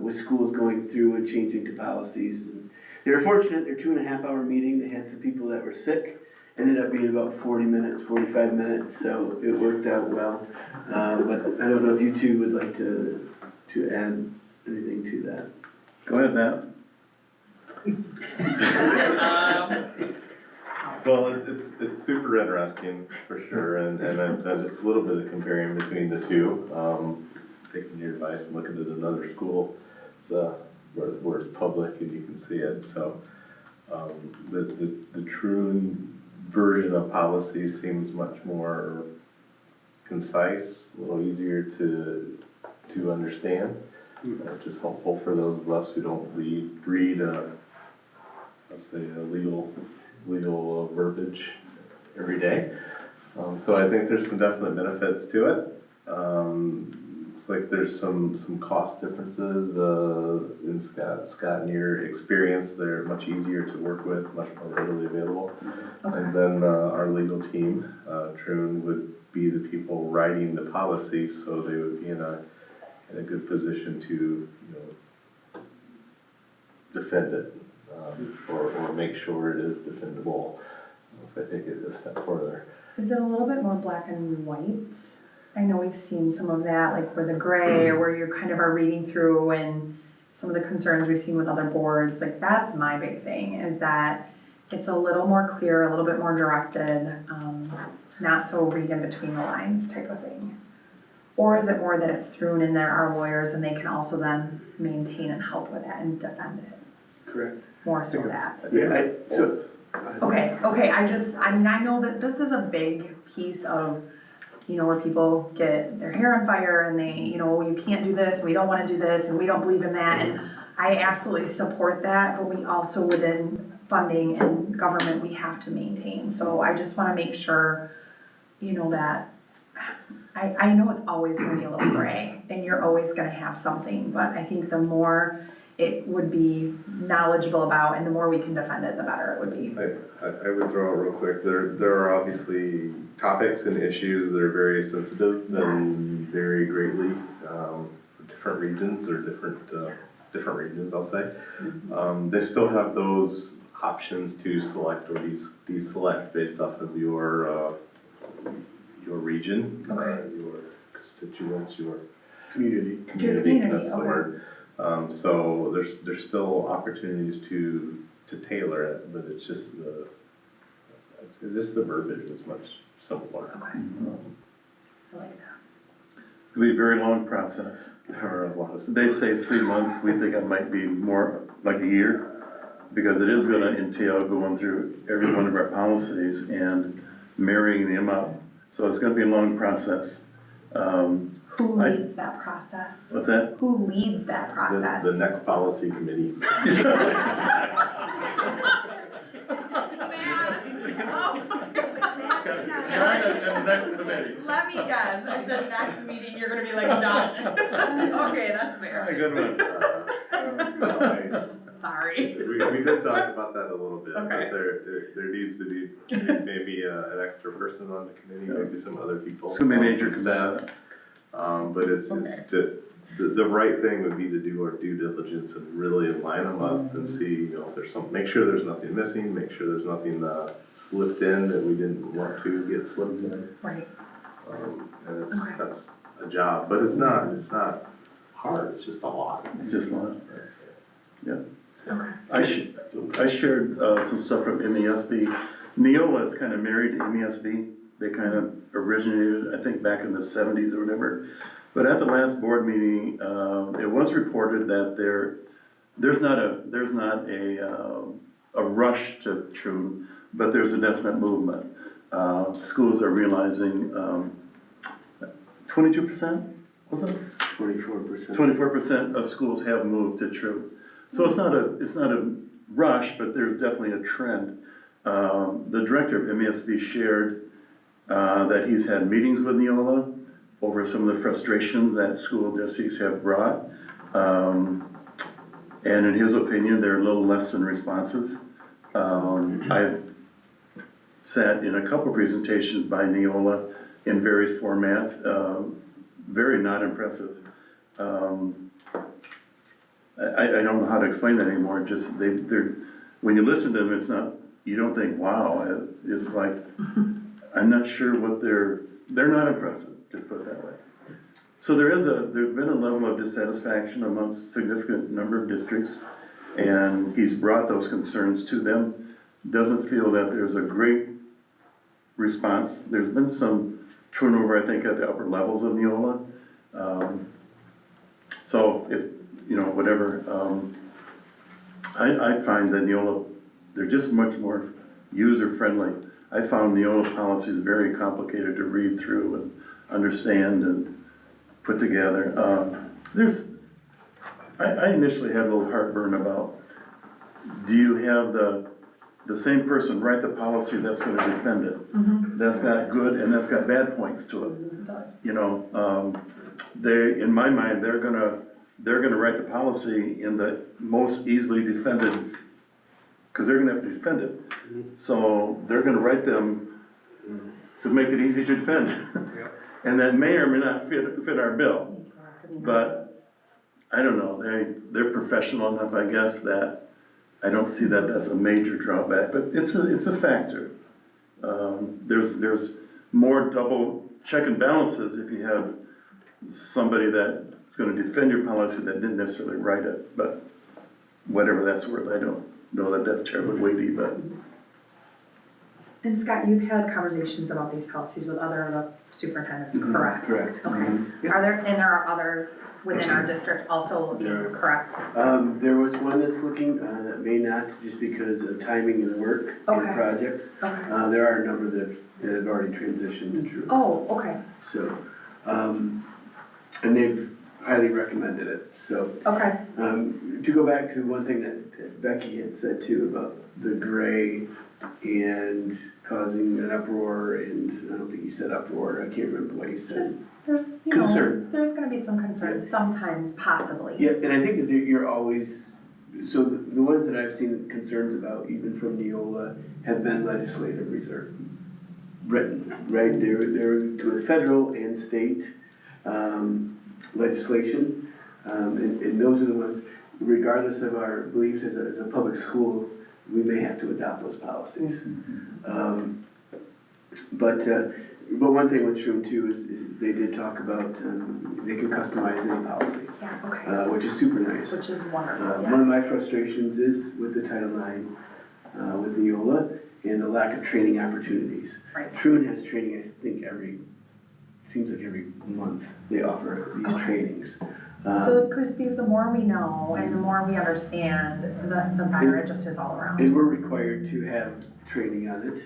with schools going through and changing to policies. And They were fortunate, their 2.5 hour meeting, they had some people that were sick, ended up being about 40 minutes, 45 minutes, so it worked out well. But I don't know if you two would like to add anything to that. Go ahead, Matt. Well, it's super interesting for sure, and just a little bit of comparing between the two. Taking your advice and looking at another school, it's where it's public and you can see it. So the true version of policy seems much more concise, a little easier to understand, which is helpful for those of us who don't read let's say a legal verbiage every day. So I think there's some definite benefits to it. It's like there's some cost differences in Scott, in your experience, they're much easier to work with, much more readily available. Okay. And then our legal team, Troon, would be the people writing the policy, so they would be in a good position to, defend it, or make sure it is defendable, if I take it a step further. Is it a little bit more black and white? I know we've seen some of that, like where the gray, or where you kind of are reading through, and some of the concerns we've seen with other boards, like that's my big thing, is that it's a little more clear, a little bit more directed, not so read in between the lines type of thing. Or is it more that it's thrown in there, our lawyers, and they can also then maintain and help with that and defend it? Correct. More so that. Yeah, Okay, I know that this is a big piece of, where people get their hair on fire and they, you can't do this, and we don't wanna do this, and we don't believe in that, and I absolutely support that, but we also, within funding and government, we have to maintain. So I just wanna make sure, that, I know it's always gonna be a little gray, and you're always gonna have something, but I think the more it would be knowledgeable about, and the more we can defend it, the better it would be. I would throw out real quick, there are obviously topics and issues that are very sensitive and vary greatly for different regions, or different regions, I'll say. They still have those options to select or deselect based off of your region, your constituents, your community. that's the word. So there's still opportunities to tailor it, but it's just the verbiage is much simpler. Okay. I like that. It's gonna be a very long process. There are a lot of. They say 3 months, we think it might be more like a year, because it is gonna entail going through every one of our policies and marrying them up. So it's gonna be a long process. Who leads that process? What's that? Who leads that process? The next policy committee. Let me guess, at the next meeting, you're gonna be like, done. Okay, that's fair. Good one. Sorry. We did talk about that a little bit, Okay. but there needs to be maybe an extra person on the committee, maybe some other people. It's gonna be major staff. But it's the right thing would be to do our due diligence and really line them up and see, if there's make sure there's nothing missing, make sure there's nothing slipped in that we didn't want to get slipped in. Right. And that's a job, but it's not hard, it's just a lot. It's just a lot. Yeah. Okay. I shared some stuff from MESB. Neola is kind of married to MESB. They kind of originated, I think, back in the 70s or whatever. But at the last board meeting, it was reported that there's not a rush to Troon, but there's a definite movement. Schools are realizing 22%, was it? 24%. 24% of schools have moved to Troon. So it's not a rush, but there's definitely a trend. The director of MESB shared that he's had meetings with Neola over some of the frustrations that school districts have brought. And in his opinion, they're a little less than responsive. I've sat in a couple presentations by Neola in various formats, very not impressive. I don't know how to explain that anymore, just when you listen to them, it's not, you don't think, wow, it's like, I'm not sure what they're not impressive, just put it that way. So there's been a level of dissatisfaction amongst a significant number of districts, and he's brought those concerns to them. Doesn't feel that there's a great response. There's been some turnover, I think, at the upper levels of Neola. So if, whatever, I find that Neola, they're just much more user-friendly. I found Neola policies very complicated to read through and understand and put together. I initially had a little heartburn about, do you have the same person write the policy that's gonna defend it? That's got good and that's got bad points to it. It does. In my mind, they're gonna write the policy in the most easily defended, because they're gonna have to defend it. So they're gonna write them to make it easy to defend. And that may or may not fit our bill. But I don't know, they're professional enough, I guess, that I don't see that that's a major drawback, but it's a factor. There's more double check and balances if you have somebody that's gonna defend your policy that didn't necessarily write it, but whatever that's worth, I don't know that that's terribly weighty, but. And Scott, you've had conversations about these policies with other of the superintendents, correct? Correct. Okay. There are others within our district also looking, correct? There was one that's looking, that may not, just because of timing and work and Okay. projects. Okay. There are a number that have already transitioned to True. Oh, okay, So, and they've highly recommended it, so. okay. To go back to one thing that Becky had said too about the gray and causing an uproar, and I don't think you said uproar, I can't remember what you said. Just, there's, Concern. there's gonna be some concerns sometimes, possibly. Yeah, and I think that you're always, so the ones that I've seen concerns about, even from Neola, have been legislative reserve. Written, right, they're with federal and state, legislation, and those are the ones, regardless of our beliefs as a public school, we may have to adopt those policies. But one thing with Shroom too is they did talk about, they can customize any policy, Yeah, okay, which is super nice. which is wonderful, One of yes. my frustrations is with the Title IX, with Neola, and the lack of training opportunities. Right. Truon has training, I think seems like every month they offer these Okay. trainings. So, because the more we know and the more we understand, the better it just is all around. And we're required to have training on it,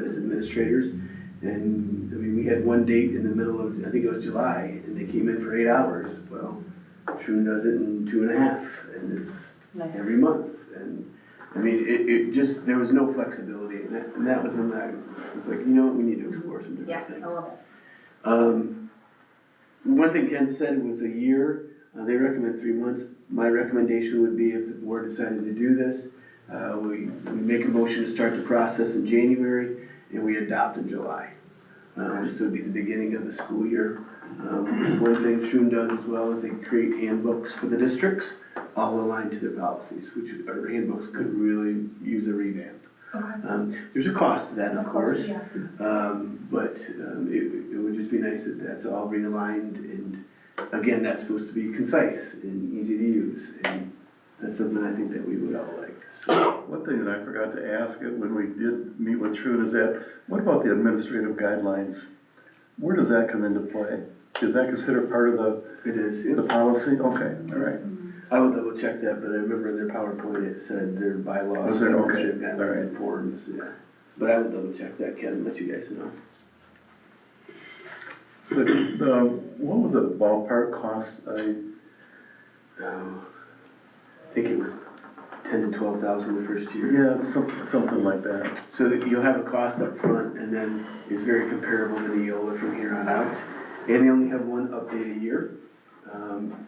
as administrators. And, I mean, we had one date in the middle of, I think it was July, and they came in for 8 hours. Well, Truon does it in 2.5, and it's Nice. every month. And, I mean, it just, there was no flexibility, and that was when I was like, we need to explore some Yeah, different things. I love it. One thing Ken said was a year, they recommend 3 months. My recommendation would be if the board decided to do this, we make a motion to start the process in January and we adopt in July. So it'd be the beginning of the school year. One thing Shroom does as well is they create handbooks for the districts, all aligned to their policies, which our handbooks could really use a revamp. Okay. There's a cost to that, of course. Yeah. But it would just be nice that that's all realigned, and again, that's supposed to be concise and easy to use, and that's something I think that we would all like, so. One thing that I forgot to ask it when we did meet with Truon is that, what about the administrative guidelines? Where does that come into play? Is that considered part of It is, the policy? Okay, all right. I will double check that, but I remember in their PowerPoint it said their bylaws. Was there? Okay. Administrative All right. guidelines and forms, yeah. But I will double check that, Ken, and let you guys know. What was the ballpark cost? I think it was 10 to 12,000 the first year. Yeah, something like that. So that you'll have a cost up front, and then it's very comparable to Neola from here on out. And they only have one update a year,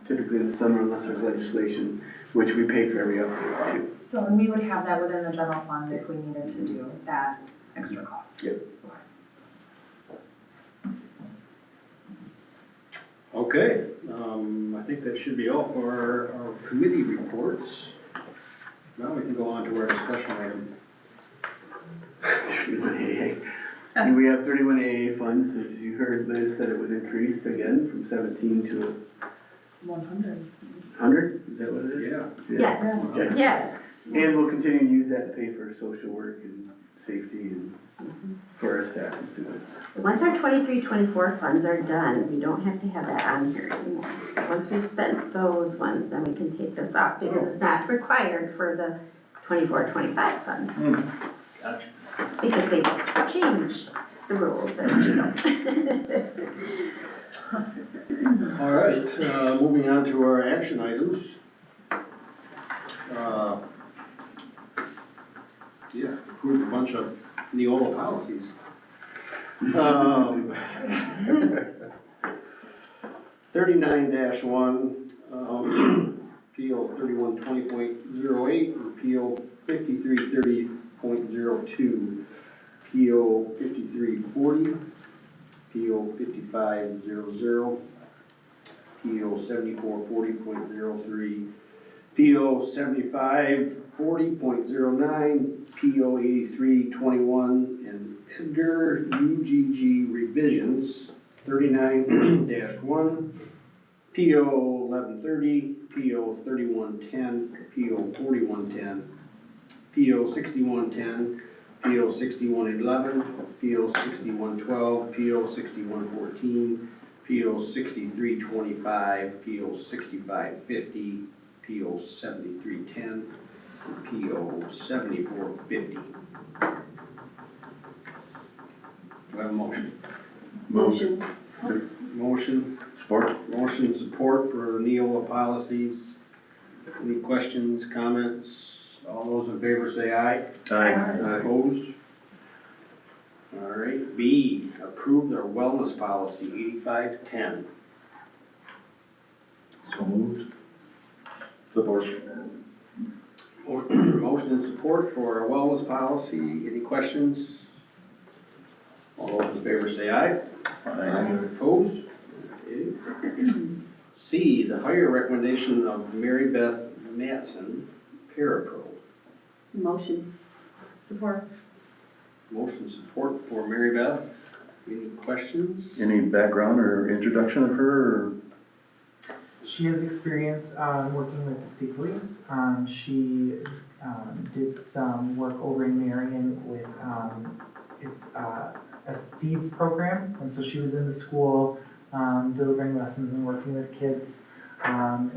typically in the summer unless there's legislation, which we pay for every update too. So, and we would have that within the general fund if we needed to do that extra cost. Yep. Okay, I think that should be all for our committee reports. Now we can go on to our discussion item. 31AA. And we have 31AA funds, as you heard Liz said it was increased again from 17 to 100, is that what it is? Yeah. Yes, Okay. yes. And we'll continue to use that to pay for social work and safety and for our staff and students. Once our 23-24 funds are done, we don't have to have that on here anymore. So once we've spent those ones, then we can take this off because it's not required for the 24-25 funds. Gotcha. Because they changed the rules as you know. All right, moving on to our action items. Yeah, approved a bunch of Neola policies. 39-1, PO 3120.08, and PO 5330.02, PO 5340, PO 5500, PO 7440.03, PO 7540.09, PO 8321, and Edgar UGG revisions 39-1, PO 1130, PO 3110, PO 4110, PO 6110, PO 6111, PO 6112, PO 6114, PO 6325, PO 6550, PO 7310, PO 7450. Do I have a motion? Motion. Motion, Support? support for Neola policies. Any questions, comments? All those in favor say aye. Aye. Opposed? All right, B, approve their wellness policy, 8510. So moved. Support? Motion and support for our wellness policy. Any questions? All those in favor say aye. Opposed? Okay. C, the hire recommendation of Mary Beth Matson, parapro. Motion. Support. Motion support for Mary Beth. Any questions? Any background or introduction of her, or? She has experience working with the state police. She did some work over in Marion with, it's a SEEDS program. And so she was in the school delivering lessons and working with kids.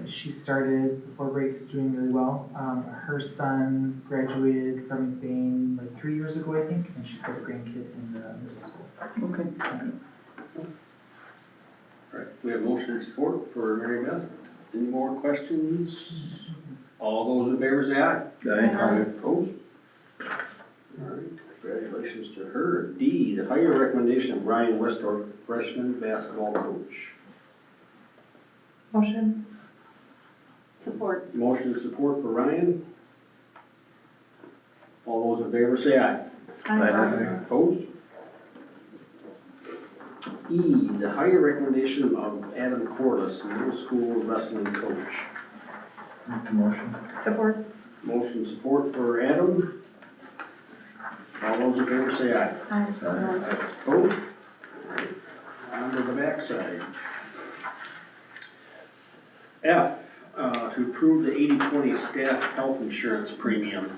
She started before break, is doing really well. Her son graduated from McBain like 3 years ago, I think, and she's got a grandkid in the middle school. Okay. All right, we have motion and support for Mary Beth. Any more questions? All those in favor say aye. Aye. Opposed? All right, congratulations to her. D, the hire recommendation of Brian Westorp, freshman basketball coach. Motion. Support. Motion and support for Ryan. All those in favor say aye. Opposed? E, the hire recommendation of Adam Corliss, middle school wrestling coach. Make the motion. Support. Motion support for Adam. All those in favor say aye. Opposed? On to the backside. F, to approve the 80/20 staff health insurance premium.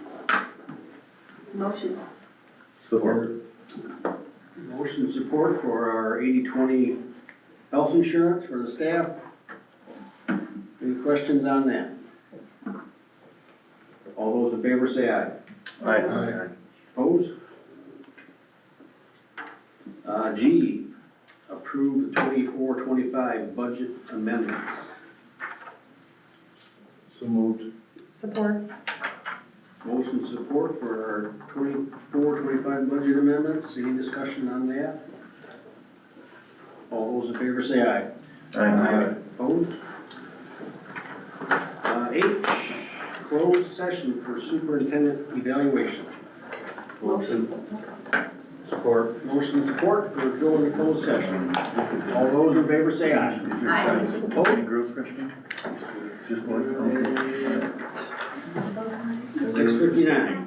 Motion. Support? Motion support for our 80/20 health insurance for the staff. Any questions on that? All those in favor say aye. Aye. Opposed? G, approve the 24-25 budget amendments. So moved. Support. Motion support for our 24-25 budget amendments. Any discussion on that? All those in favor say aye. Aye. Opposed? H, closed session for superintendent evaluation. Motion. Support. Motion support for go into closed session. All those in favor say aye. Is your Aye. class, any girls freshmen? Just boys? Okay. 6:59.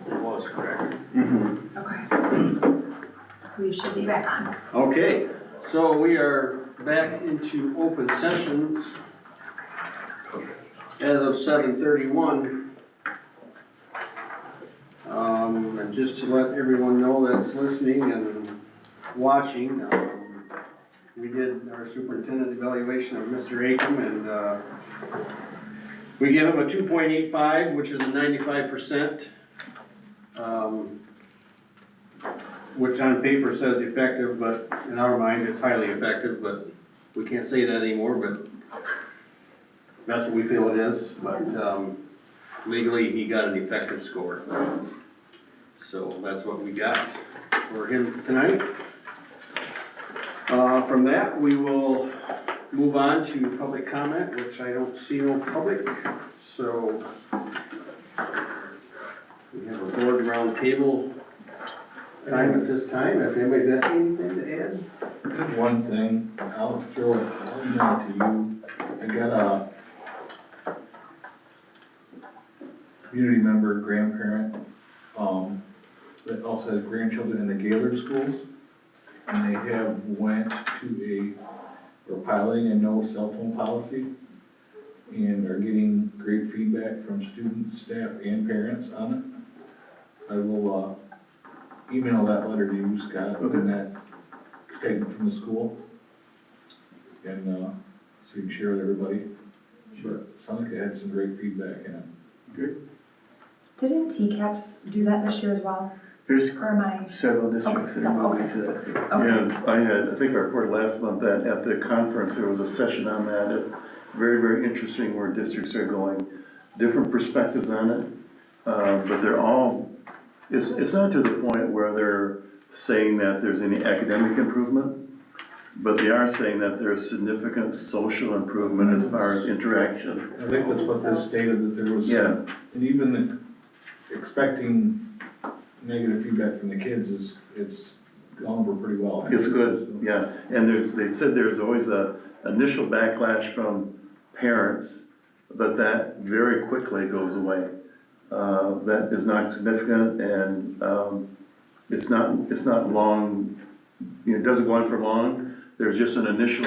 It was, correct? Okay. We should be back on. Okay, so we are back into open session as of 7:31. And just to let everyone know that's listening and watching, we did our superintendent evaluation of Mr. Aiken, and we gave him a 2.85, which is a 95%. Which on paper says effective, but in our mind, it's highly effective, but we can't say that anymore, but that's what we feel it is, but, legally, he got an effective score. So that's what we got for him tonight. From that, we will move on to public comment, which I don't see no public, so we have a board round table time at this time, if anybody's got anything to add? Just one thing, I'll throw it to you. I got a community member, grandparent, that also has grandchildren in the Gaylord schools. And they have went to we're piloting a no cell phone policy and are getting great feedback from students, staff, and parents on it. I will, email that letter to you, Scott, and that statement from the school. And, so you can share with everybody. But Seneca had some great feedback in it. Good. Didn't TCAPS do that this year as well? There's Or am I? several districts that are moving to that. Okay. I think I reported last month that at the conference, there was a session on that. It's very, very interesting where districts are going, different perspectives on it. But they're all, it's not to the point where they're saying that there's any academic improvement, but they are saying that there's significant social improvement as far as interaction. I think that's what this stated, that there was. Yeah. And even expecting negative feedback from the kids it's gone over pretty well. It's good, yeah, and they said there's always a initial backlash from parents, but that very quickly goes away. That is not significant, and it's not long, it doesn't go on for long. There's just an initial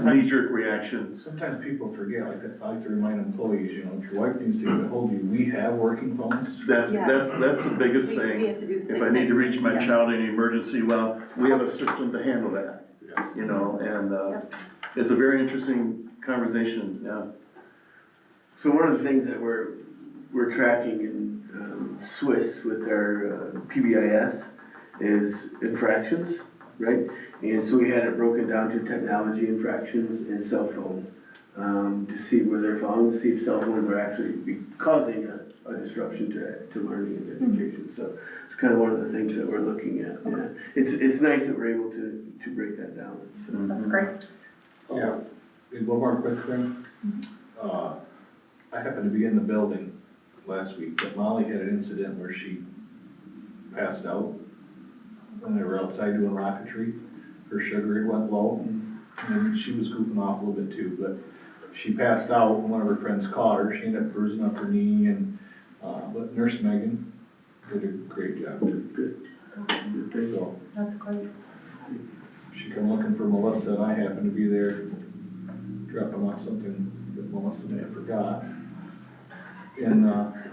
knee-jerk reaction. Sometimes people forget, I like to remind employees, if your wife needs to get a hold of you, we have working phones. That's the biggest We thing. have to do the If same I need to thing. reach my child in an emergency, well, we have a system to handle that, and it's a very interesting conversation, yeah. So one of the things that we're tracking in Swiss with our PBIS is infractions, right? And so we had it broken down to technology infractions and cell phone, to see where they're falling, to see if cell phones are actually causing a disruption to learning and education. So it's kind of one of the things that we're looking at. Yeah. It's nice that we're able to break that down. So. That's great. Yeah. And one more quick thing. I happened to be in the building last week, but Molly had an incident where she passed out when they were outside doing rocketry. Her sugar had went low, and she was goofing off a little bit too, but she passed out, and one of her friends caught her. She ended up bruising up her knee, and but Nurse Megan did a great job. Good. So That's great. she come looking for Melissa, and I happened to be there dropping off something that Melissa may have forgot. And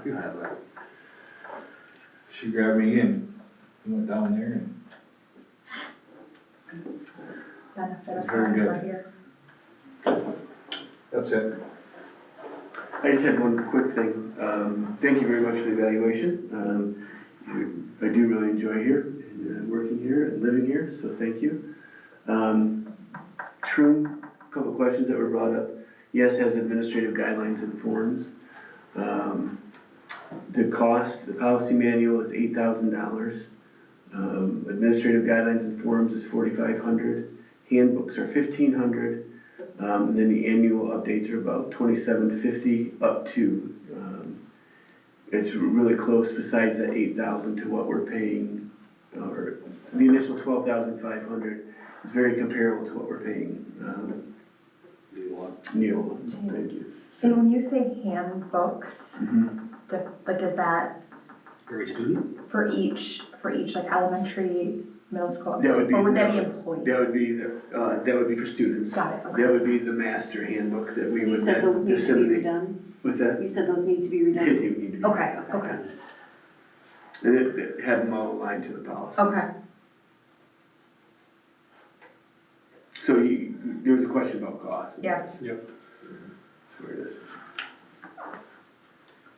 You have that. she grabbed me in. We went down there, and Benefit of It's very having good. her here. that's it. I just had one quick thing. Thank you very much for the evaluation. I do really enjoy here, and working here and living here, so thank you. Troon, a couple of questions that were brought up. Yes, has administrative guidelines and forms. The cost, the policy manual is $8,000. Administrative guidelines and forms is $4,500. Handbooks are $1,500. And then the annual updates are about $2,750 up to. It's really close besides that $8,000 to what we're paying, or the initial $12,500 is very comparable to what we're paying. Neil, thank you. And when you say handbooks, like, is that Every student? for each, like elementary, middle school? That would be Or would that be the- employees? That would be for students. Got it, okay. That would be the master handbook that we You would said those then need to be disseminate. redone? With that, You said those need to be it redone? would need to be. Okay, okay, Have them all aligned to the policy. okay. So there was a question about cost. Yes. That's where it is.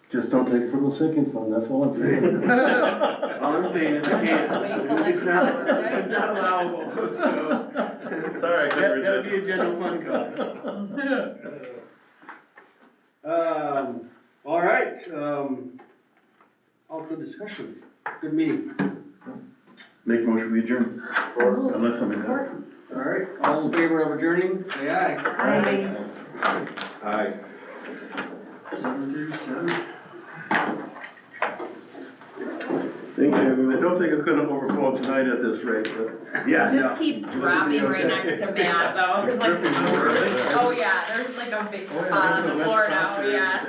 Just don't take it from the sinking fund, that's all I'm saying. All I'm saying is I can't, Wait till next it's not, month, right? it's not allowable, so. Sorry, I couldn't That would be a resist. general fund cost. All right, all good discussion, good meeting. Make a motion, we adjourn, So moved. unless something else. All right, all in favor of adjourning, say aye. Aye. 7:37. Thank I you. don't think it's gonna overflow tonight at this rate, but. Yeah, It no. just keeps dropping right next to Matt though, it's like, oh yeah, there's like a big spot on the floor now, yeah.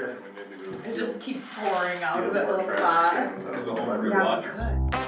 It just keeps pouring out of that little spot. Go home and rewatch. Yeah.